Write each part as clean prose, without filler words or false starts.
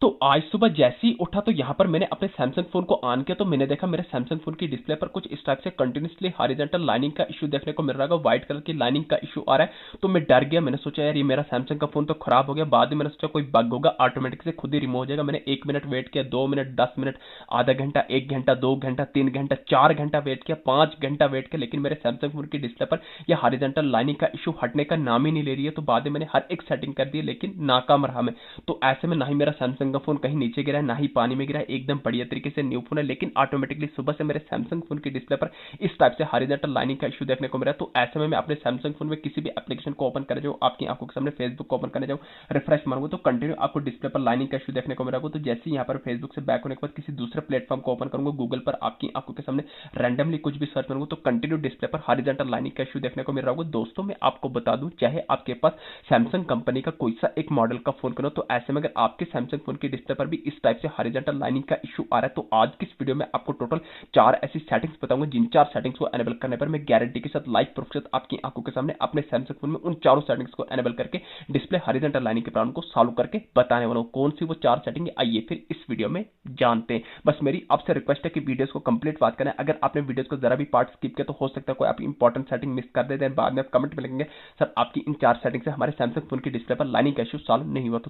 तो आज सुबह जैसे ही उठा तो यहाँ पर मैंने अपने सैमसंग फोन को ऑन किया तो मैंने देखा मेरे सैमसंग फोन की डिस्प्ले पर कुछ इस टाइप से कंटिन्यूसली हॉरिजॉन्टल लाइनिंग का इशू देखने को मिल रहा है, व्हाइट कलर की लाइनिंग का इशू आ रहा है। तो मैं डर गया, मैंने सोचा यार ये मेरा सैमसंग का फोन तो खराब हो गया। बाद में मैंने सोचा कोई बग होगा, ऑटोमेटिक से खुद ही रिमूव हो जाएगा। मैंने 1 मिनट वेट किया, 2 मिनट, 10 मिनट, आधा घंटा, 1 घंटा, 2 घंटा, 3 घंटा, 4 घंटा वेट किया, 5 घंटा वेट किया, लेकिन मेरे सैमसंग फोन की डिस्प्ले पर यह हॉरिजॉन्टल लाइनिंग का इशू हटने का नाम ही नहीं ले रही है। तो बाद में मैंने हर एक सेटिंग कर दी लेकिन नाकाम रहा मैं। तो ऐसे में ना ही मेरा सैमसंग का फोन कहीं नीचे गिरा है, ना ही पानी में गिरा है, एकदम बढ़िया तरीके से न्यू फोन है। लेकिन ऑटोमेटिकली सुबह से मेरे सैमसंग फोन की डिस्प्ले पर इस टाइप से हॉरिजॉन्टल लाइनिंग का इशू देखने को मिला है। तो ऐसे में मैं अपने सैमसंग फोन में किसी भी एप्लीकेशन को ओपन करने जाऊँ, आपकी आंखों के सामने फेसबुक को ओपन करने जाऊँ, रिफ्रेश मारूंगा तो कंटिन्यू आपको डिस्प्ले पर लाइनिंग का इशू देखने को मिला होगा। तो जैसे ही यहाँ पर फेसबुक से बैक होने के बाद किसी दूसरे प्लेटफॉर्म को ओपन करूंगा, गूगल पर आपकी आंखों के सामने रैंडमली कुछ भी सर्च करूंगा तो कंटिन्यू डिस्प्ले पर हॉरिजॉन्टल लाइनिंग का इशू देखने को मिल रहा होगा। दोस्तों मैं आपको बता दूं, चाहे आपके पास सैमसंग कंपनी का कोई सा एक मॉडल का फोन करो, तो ऐसे में अगर आपके सैमसंग फोन की डिस्प्ले पर भी इस टाइप से हॉरिजॉन्टल लाइनिंग का इशू आ रहा है तो आज की इस वीडियो में आपको टोटल 4 ऐसी सेटिंग्स बताऊंगा जिन 4 सेटिंग्स को एनेबल करने पर मैं गारंटी के साथ लाइव प्रूफ के साथ आपकी आंखों के सामने अपने सैमसंग फोन में उन चारों सेटिंग्स को एनेबल करके डिस्प्ले हॉरिजॉन्टल लाइनिंग के प्रॉब्लम को सॉल्व करके बताने वाला हूं। कौन सी वो 4 सेटिंग है, आइए फिर इस वीडियो में जानते हैं। बस मेरी आपसे रिक्वेस्ट है कि वीडियोस को कंप्लीट बात करें। अगर आपने वीडियोस को जरा भी पार्ट स्किप किया तो हो सकता है कोई आप इंपॉर्टेंट सेटिंग मिस कर दे, बाद में आप कमेंट में लिखेंगे सर आपकी इन 4 सेटिंग से हमारे सैमसंग फोन की डिस्प्ले पर लाइनिंग का इशू सॉल्व नहीं हुआ।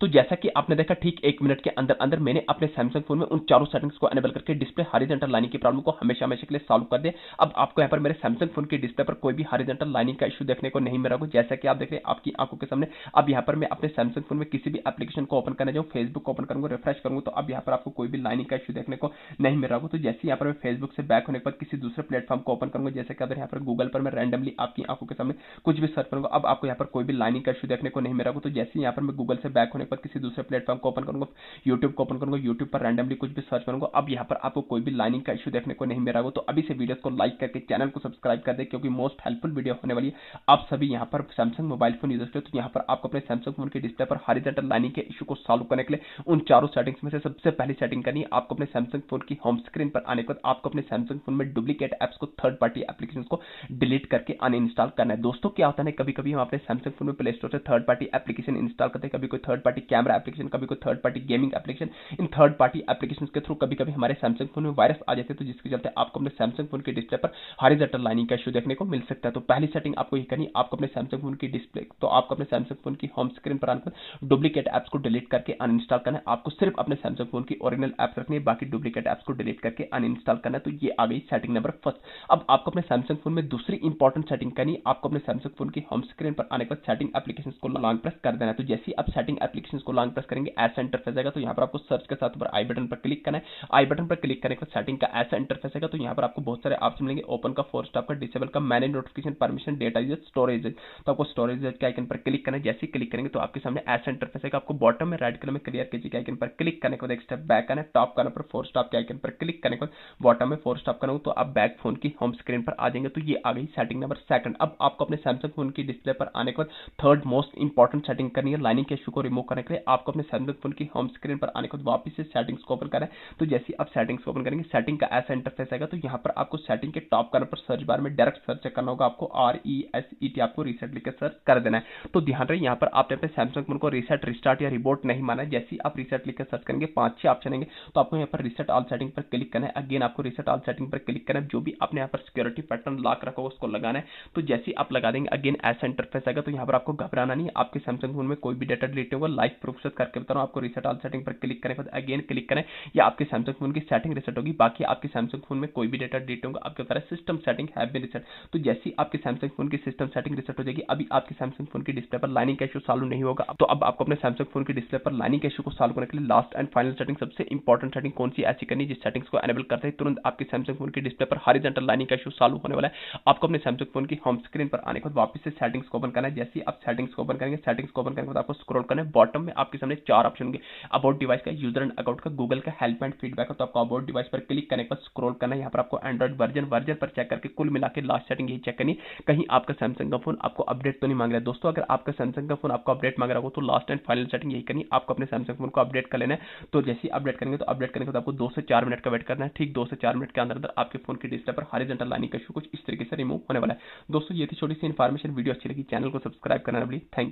तो जैसा कि आपने देखा ठीक 1 मिनट के अंदर अंदर मैंने अपने सैमसंग फोन में उन चारों सेटिंग्स को एनेबल करके डिस्प्ले हॉरिजॉन्टल लाइनिंग की प्रॉब्लम को हमेशा हमेशा के लिए सॉल्व कर दिया। अब आपको यहाँ पर मेरे सैमसंग फोन की डिस्प्ले पर कोई भी हॉरिजॉन्टल लाइनिंग का इशू देखने को नहीं मिल रहा होगा। जैसा कि आप देख रहे हैं आपकी आंखों के सामने। अब यहाँ पर मैं अपने सैमसंग फोन में किसी भी एप्लीकेशन को ओपन करने जाऊँ, फेसबुक को ओपन करूंगा, रिफ्रेश करूंगा तो अब यहाँ पर आपको कोई भी लाइनिंग का इशू देखने को नहीं मिल रहा होगा। तो जैसे यहाँ पर मैं फेसबुक से बैक होने के बाद किसी दूसरे प्लेटफॉर्म को ओपन करूंगा, जैसे कि अगर यहाँ पर गूगल पर मैं रैंडमली आपकी आंखों के सामने कुछ भी सर्च करूंगा, अब आपको यहाँ पर कोई भी लाइनिंग का इशू देखने को नहीं मिल रहा होगा। तो जैसे यहाँ पर मैं गूगल से बैक होने के बाद किसी दूसरे प्लेटफॉर्म को ओपन करूंगा, यूट्यूब को ओपन करूंगा, यूट्यूब पर रैंडमली कुछ भी सर्च करूंगा, अब यहाँ पर आपको कोई भी लाइनिंग का इशू देखने को नहीं मिल रहा होगा। तो अभी से वीडियोस को लाइक करके चैनल को सब्सक्राइब कर दे क्योंकि मोस्ट हेल्पफुल वीडियो होने वाली है आप सभी यहाँ पर सैमसंग मोबाइल फोन यूजर्स के। तो यहाँ पर आपको अपने सैमसंग फोन के डिस्प्ले पर हॉरिजॉन्टल लाइनिंग के इशू को सॉल्व करने के लिए उन चारों सेटिंग्स में से सबसे पहली सेटिंग करनी है आपको अपने सैमसंग फोन की होम स्क्रीन पर आने के बाद आपको अपने सैमसंग फोन में डुप्लीकेट एप्स को, थर्ड पार्टी एप्लीकेशन को डिलीट करके अनइंस्टॉल करना है। दोस्तों क्या होता है, कभी कभी हम अपने सैमसंग फोन में प्ले स्टोर से थर्ड पार्टी एप्लीकेशन इंस्टॉल करते हैं, कभी कोई थर्ड पार्टी कैमरा एप्लीकेशन, कभी कोई third party gaming application. In third party application के थ्रू कभी कभी हमारे सैमसंग फोन में वायरस आ जाते हैं, तो जिसके चलते आपको अपने सैमसंग फोन के डिस्प्ले पर हॉरिजॉन्टल लाइनिंग का इशू देखने को मिल सकता है। तो पहली सेटिंग आपको ये करनी है, आपको अपने सैमसंग फोन की डिस्प्ले, तो आपको अपने सैमसंग फोन की होम स्क्रीन पर आकर डुप्लीकेट एप्स को डिलीट करके अनइंस्टॉल करना है। आपको सिर्फ अपने सैमसंग फोन की ओरिजिनल एप्स रखनी है, बाकी डुप्लीकेट एप्स को डिलीट करके अनइंस्टॉल करना है। तो ये आ गई सेटिंग नंबर फर्स्ट। अब आपको अपने सैमसंग फोन में दूसरी इंपॉर्टेंट सेटिंग करनी है, आपको अपने सैमसंग फोन की होम स्क्रीन पर आने के बाद सेटिंग एप्लीकेशन को लॉन्ग प्रेस कर देना है। तो जैसे ही आप सेटिंग एप्लीकेशन को लॉन्ग प्रेस करेंगे ऐसा इंटरफेस आएगा। तो यहाँ पर आपको सर्च के साथ ऊपर आई बटन पर क्लिक करना है। आई बटन पर क्लिक करने के बाद सेटिंग का ऐसा इंटरफेस आएगा। तो यहाँ पर आपको बहुत सारे ऑप्शन मिलेंगे, ओपन का, फोर स्टॉप का, डिसेबल का, manage notification, permission, data use, storage. तो आपको स्टोरेज के आइकन पर क्लिक करना है। जैसे ही क्लिक करेंगे तो आपके सामने ऐसा इंटरफेस आएगा। आपको बॉटम में राइट कलर में क्लियर कीजिए के आइकन पर क्लिक करने के बाद एक स्टेप बैक करना है, टॉप करने पर फोर स्टॉप के आइकन पर क्लिक करने के बाद बॉटम में फोर स्टॉप करना तो आप बैक फोन की होम स्क्रीन पर आ जाएंगे। तो ये आ गई सेटिंग नंबर सेकंड। अब आपको अपने सैमसंग फोन की डिस्प्ले पर आने के बाद थर्ड मोस्ट इंपॉर्टेंट सेटिंग करनी है, लाइनिंग के इशू को रिमूव करने के लिए आपको अपने सैमसंग फोन की होम स्क्रीन पर आने के बाद वापस से सेटिंग्स को ओपन करना है। तो जैसे आप सेटिंग्स को ओपन करेंगे सेटिंग का ऐसा इंटरफेस आएगा। तो यहाँ पर आपको सेटिंग के टॉप करने पर सर्च बार में डायरेक्ट सर्च करना होगा, आपको RESET आपको रीसेट लिखकर सर्च कर देना है। तो ध्यान रहे यहाँ पर आपने अपने सैमसंग फोन को रीसेट, रिस्टार्ट या रिबोट नहीं माना है। जैसे ही आप रीसेट लिखकर सर्च करेंगे 5-6 ऑप्शन आएंगे। तो आपको यहाँ पर रीसेट ऑल सेटिंग पर क्लिक करना है। अगेन आपको रीसेट ऑल सेटिंग पर क्लिक करना है। जो भी आपने यहाँ पर सिक्योरिटी पैटर्न लॉक रखा होगा उसको लगाना है। तो जैसे ही आप लगा देंगे अगेन ऐसा इंटरफेस आएगा। तो यहाँ पर आपको घबराना नहीं है, आपके सैमसंग फोन में कोई भी डेटा डिलीट होगा, लाइव प्रूफ से करके बता रहा हूँ। आपको रीसेट ऑल सेटिंग पर क्लिक करने के बाद अगेन क्लिक करें, या आपके सैमसंग फोन की सेटिंग रीसेट होगी। बाकी आपके सैमसंग फोन में कोई भी डेटा डिलीट होगा, आपके सारा system setting have been reset. तो जैसे ही आपके सैमसंग फोन की सिस्टम सेटिंग रीसेट हो जाएगी, अभी आपके सैमसंग फोन की डिस्प्ले पर लाइनिंग का इशू सॉल्व नहीं होगा। तो अब आपको अपने सैमसंग फोन की डिस्प्ले पर लाइनिंग का इशू को सॉल्व करने के लिए लास्ट एंड फाइनल सेटिंग, सबसे इंपॉर्टेंट सेटिंग कौन सी ऐसी करनी जिस सेटिंग्स को एनेबल करते ही तुरंत आपके सैमसंग फोन की डिस्प्ले पर हॉरिजॉन्टल लाइनिंग का इशू सॉल्व होने वाला है। आपको अपने सैमसंग फोन की होम स्क्रीन पर आने के बाद वापस से सेटिंग्स को ओपन करना है। जैसे ही आप सेटिंग्स को ओपन करेंगे, सेटिंग्स को ओपन करने के बाद आपको स्क्रॉल करना है। बॉटम में आपके सामने 4 ऑप्शन होंगे, अबाउट डिवाइस का, यूजर एंड अकाउंट का, गूगल का, हेल्प एंड फीडबैक का। तो आपको अबाउट डिवाइस पर क्लिक करने के बाद स्क्रॉल करना है। यहाँ पर आपको एंड्रॉइड वर्जन पर चेक करके कुल मिला के लास्ट सेटिंग यही चेक करनी, कहीं आपका सैमसंग का फोन आपको अपडेट तो नहीं मांग रहा है। दोस्तों अगर आपका सैमसंग का फोन आपको अपडेट मांग रहा हो तो लास्ट एंड फाइनल सेटिंग यही करनी, आपको अपने सैमसंग फोन को अपडेट कर लेना है। तो जैसे ही अपडेट करेंगे तो अपडेट करने के बाद आपको 2 से 4 मिनट का वेट करना है। ठीक 2 से 4 मिनट के अंदर अंदर आपके फोन की डिस्प्ले पर हॉरिजॉन्टल लाइनिंग का इशू कुछ इस तरीके से रिमूव होने वाला है। दोस्तों ये थी छोटी सी इन्फॉर्मेशन, वीडियो अच्छी लगी चैनल को सब्सक्राइब करना ना भूलिए। थैंक